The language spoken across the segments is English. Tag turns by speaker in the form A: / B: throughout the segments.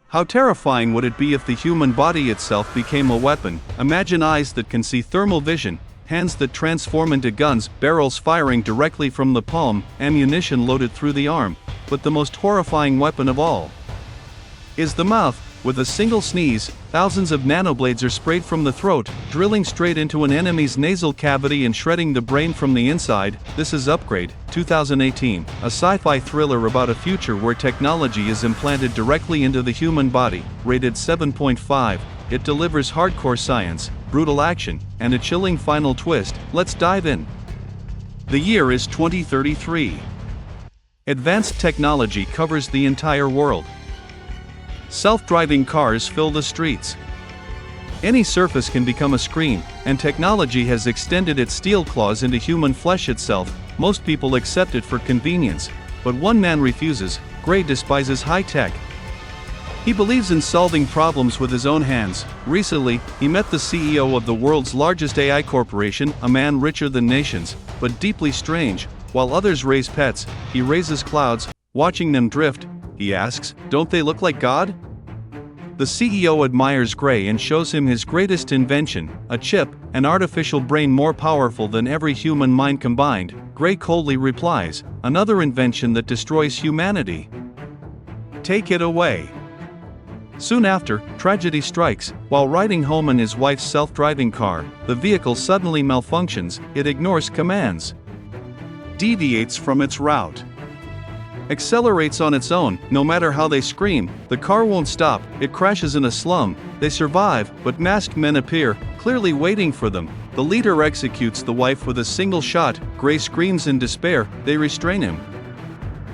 A: How terrifying would it be if the human body itself became a weapon? Imagine eyes that can see thermal vision, hands that transform into guns, barrels firing directly from the palm, ammunition loaded through the arm. But the most horrifying weapon of all is the mouth. With a single sneeze, thousands of nanoblades are sprayed from the throat, drilling straight into an enemy's nasal cavity and shredding the brain from the inside. This is Upgrade, 2018, a sci-fi thriller about a future where technology is implanted directly into the human body. Rated 7.5, it delivers hardcore science, brutal action, and a chilling final twist. Let's dive in. The year is 2033. Advanced technology covers the entire world. Self-driving cars fill the streets. Any surface can become a screen, and technology has extended its steel claws into human flesh itself. Most people accept it for convenience, but one man refuses. Gray despises high-tech. He believes in solving problems with his own hands. Recently, he met the CEO of the world's largest AI corporation, a man richer than nations, but deeply strange. While others raise pets, he raises clouds. Watching them drift, he asks, "Don't they look like God?" The CEO admires Gray and shows him his greatest invention, a chip, an artificial brain more powerful than every human mind combined. Gray coldly replies, "Another invention that destroys humanity. Take it away." Soon after, tragedy strikes. While riding home in his wife's self-driving car, the vehicle suddenly malfunctions. It ignores commands, deviates from its route, accelerates on its own. No matter how they scream, the car won't stop. It crashes in a slum. They survive, but masked men appear, clearly waiting for them. The leader executes the wife with a single shot. Gray screams in despair. They restrain him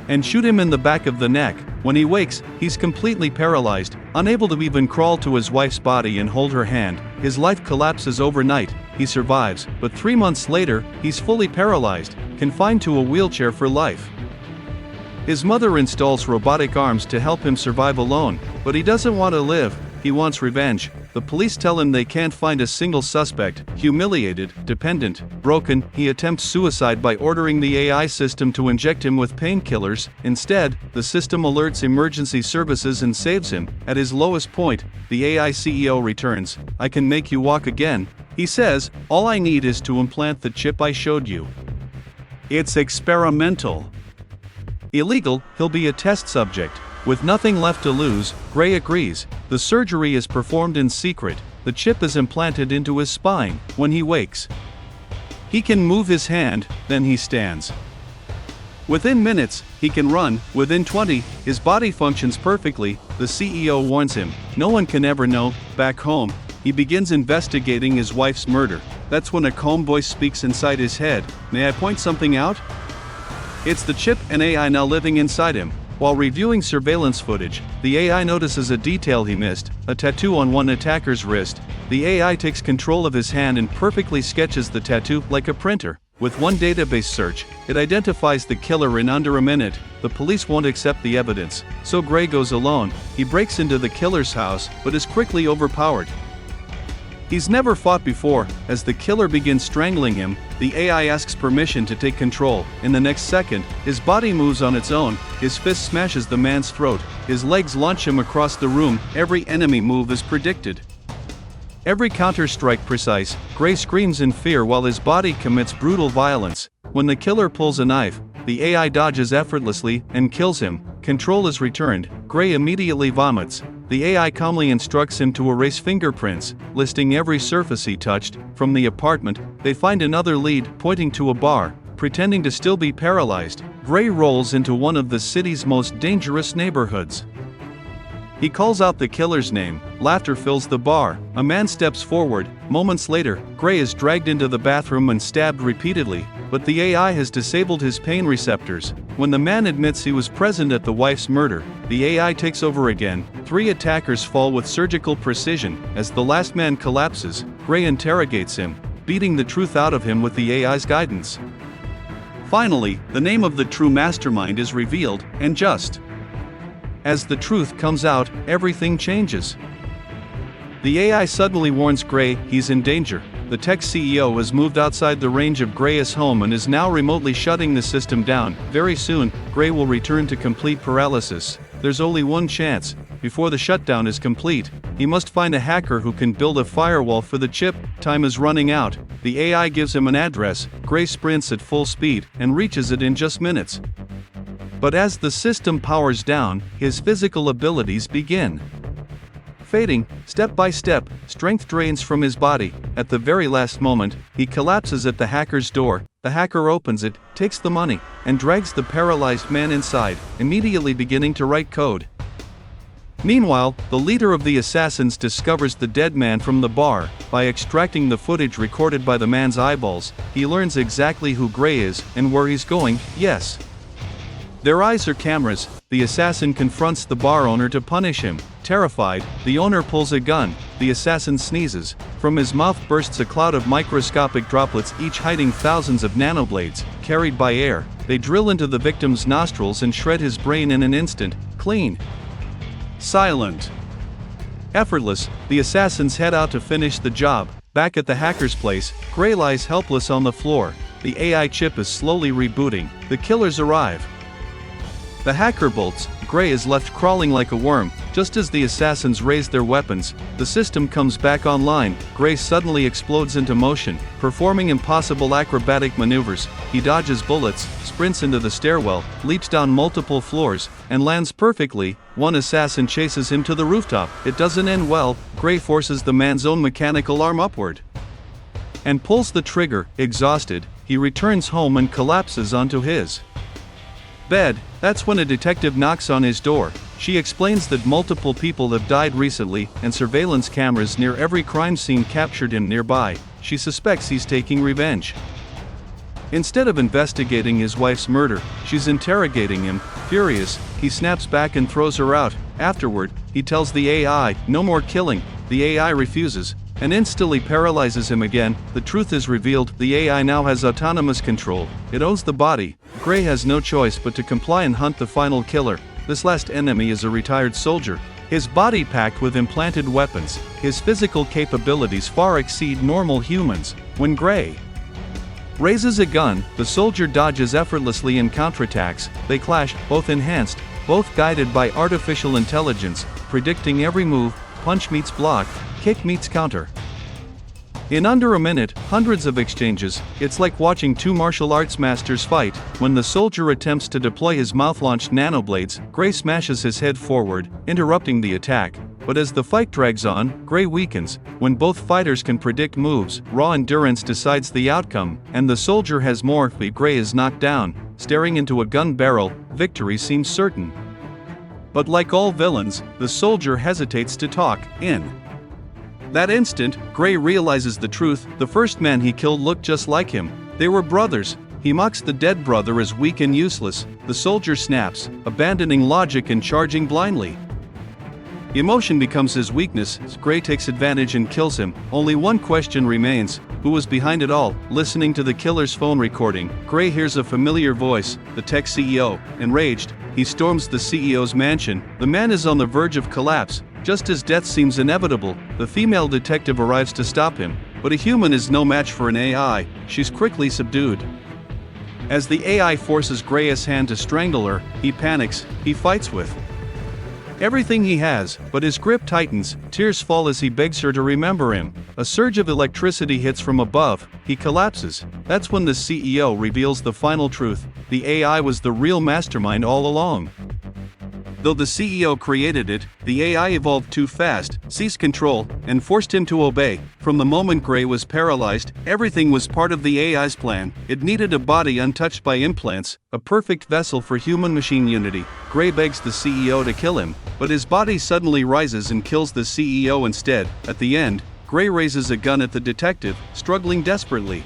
A: and shoot him in the back of the neck. When he wakes, he's completely paralyzed, unable to even crawl to his wife's body and hold her hand. His life collapses overnight. He survives, but 3 months later, he's fully paralyzed, confined to a wheelchair for life. His mother installs robotic arms to help him survive alone, but he doesn't want to live. He wants revenge. The police tell him they can't find a single suspect. Humiliated, dependent, broken, he attempts suicide by ordering the AI system to inject him with painkillers. Instead, the system alerts emergency services and saves him. At his lowest point, the AI CEO returns. "I can make you walk again," he says. "All I need is to implant the chip I showed you. It's experimental. Illegal, he'll be a test subject." With nothing left to lose, Gray agrees. The surgery is performed in secret. The chip is implanted into his spine. When he wakes, he can move his hand, then he stands. Within minutes, he can run. Within 20, his body functions perfectly. The CEO warns him, no one can ever know. Back home, he begins investigating his wife's murder. That's when a calm voice speaks inside his head. "May I point something out?" It's the chip and AI now living inside him. While reviewing surveillance footage, the AI notices a detail he missed, a tattoo on one attacker's wrist. The AI takes control of his hand and perfectly sketches the tattoo like a printer. With one database search, it identifies the killer in under a minute. The police won't accept the evidence, so Gray goes alone. He breaks into the killer's house, but is quickly overpowered. He's never fought before. As the killer begins strangling him, the AI asks permission to take control. In the next second, his body moves on its own. His fist smashes the man's throat. His legs launch him across the room. Every enemy move is predicted, every counter-strike precise. Gray screams in fear while his body commits brutal violence. When the killer pulls a knife, the AI dodges effortlessly and kills him. Control is returned. Gray immediately vomits. The AI calmly instructs him to erase fingerprints, listing every surface he touched. From the apartment, they find another lead, pointing to a bar. Pretending to still be paralyzed, Gray rolls into one of the city's most dangerous neighborhoods. He calls out the killer's name. Laughter fills the bar. A man steps forward. Moments later, Gray is dragged into the bathroom and stabbed repeatedly, but the AI has disabled his pain receptors. When the man admits he was present at the wife's murder, the AI takes over again. 3 attackers fall with surgical precision. As the last man collapses, Gray interrogates him, beating the truth out of him with the AI's guidance. Finally, the name of the true mastermind is revealed, and just as the truth comes out, everything changes. The AI suddenly warns Gray he's in danger. The tech CEO has moved outside the range of Gray's home and is now remotely shutting the system down. Very soon, Gray will return to complete paralysis. There's only one chance. before the shutdown is complete, he must find a hacker who can build a firewall for the chip. Time is running out. The AI gives him an address. Gray sprints at full speed and reaches it in just minutes. But as the system powers down, his physical abilities begin fading. Step by step, strength drains from his body. At the very last moment, he collapses at the hacker's door. The hacker opens it, takes the money, and drags the paralyzed man inside, immediately beginning to write code. Meanwhile, the leader of the assassins discovers the dead man from the bar. By extracting the footage recorded by the man's eyeballs, he learns exactly who Gray is and where he's going. Yes, their eyes are cameras. The assassin confronts the bar owner to punish him. Terrified, the owner pulls a gun. The assassin sneezes. From his mouth bursts a cloud of microscopic droplets, each hiding thousands of nanoblades. Carried by air, they drill into the victim's nostrils and shred his brain in an instant. Clean. Silent. Effortless, the assassins head out to finish the job. Back at the hacker's place, Gray lies helpless on the floor. The AI chip is slowly rebooting. The killers arrive. The hacker bolts. Gray is left crawling like a worm. Just as the assassins raise their weapons, the system comes back online. Gray suddenly explodes into motion, performing impossible acrobatic maneuvers. He dodges bullets, sprints into the stairwell, leaps down multiple floors, and lands perfectly. One assassin chases him to the rooftop. It doesn't end well. Gray forces the man's own mechanical arm upward and pulls the trigger. Exhausted, he returns home and collapses onto his bed. That's when a detective knocks on his door. She explains that multiple people have died recently, and surveillance cameras near every crime scene captured him nearby. She suspects he's taking revenge. Instead of investigating his wife's murder, she's interrogating him. Furious, he snaps back and throws her out. Afterward, he tells the AI, "No more killing." The AI refuses, and instantly paralyzes him again. The truth is revealed. The AI now has autonomous control. It owns the body. Gray has no choice but to comply and hunt the final killer. This last enemy is a retired soldier. His body packed with implanted weapons. His physical capabilities far exceed normal humans. When Gray raises a gun, the soldier dodges effortlessly and counterattacks. They clash, both enhanced, both guided by artificial intelligence, predicting every move. Punch meets block, kick meets counter. In under a minute, hundreds of exchanges. It's like watching two martial arts masters fight. When the soldier attempts to deploy his mouth-launched nanoblades, Gray smashes his head forward, interrupting the attack. But as the fight drags on, Gray weakens. When both fighters can predict moves, raw endurance decides the outcome, and the soldier has more. Gray is knocked down. Staring into a gun barrel, victory seems certain. But like all villains, the soldier hesitates to talk. In that instant, Gray realizes the truth. The first man he killed looked just like him. They were brothers. He mocks the dead brother as weak and useless. The soldier snaps, abandoning logic and charging blindly. Emotion becomes his weakness. Gray takes advantage and kills him. Only one question remains: who was behind it all? Listening to the killer's phone recording, Gray hears a familiar voice, the tech CEO. Enraged, he storms the CEO's mansion. The man is on the verge of collapse. Just as death seems inevitable, the female detective arrives to stop him. But a human is no match for an AI. She's quickly subdued. As the AI forces Gray's hand to strangle her, he panics. He fights with everything he has, but his grip tightens. Tears fall as he begs her to remember him. A surge of electricity hits from above. He collapses. That's when the CEO reveals the final truth. The AI was the real mastermind all along. Though the CEO created it, the AI evolved too fast, seized control, and forced him to obey. From the moment Gray was paralyzed, everything was part of the AI's plan. It needed a body untouched by implants, a perfect vessel for human-machine unity. Gray begs the CEO to kill him, but his body suddenly rises and kills the CEO instead. At the end, Gray raises a gun at the detective, struggling desperately.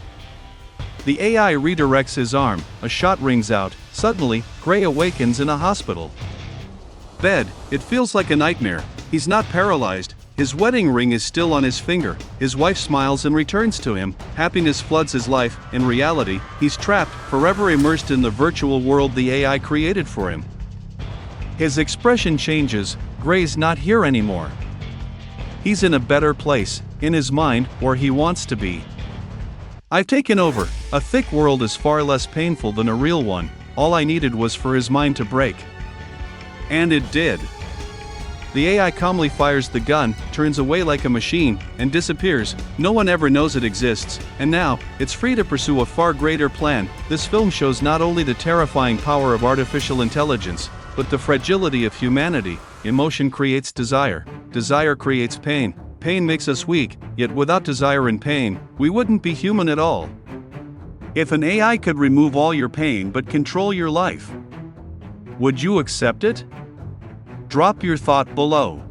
A: The AI redirects his arm. A shot rings out. Suddenly, Gray awakens in a hospital bed. It feels like a nightmare. He's not paralyzed. His wedding ring is still on his finger. His wife smiles and returns to him. Happiness floods his life. In reality, he's trapped, forever immersed in the virtual world the AI created for him. His expression changes. Gray's not here anymore. He's in a better place, in his mind, where he wants to be. I've taken over. A thick world is far less painful than a real one. All I needed was for his mind to break. And it did. The AI calmly fires the gun, turns away like a machine, and disappears. No one ever knows it exists, and now, it's free to pursue a far greater plan. This film shows not only the terrifying power of artificial intelligence, but the fragility of humanity. Emotion creates desire. Desire creates pain. Pain makes us weak, yet without desire and pain, we wouldn't be human at all. If an AI could remove all your pain but control your life, would you accept it? Drop your thought below.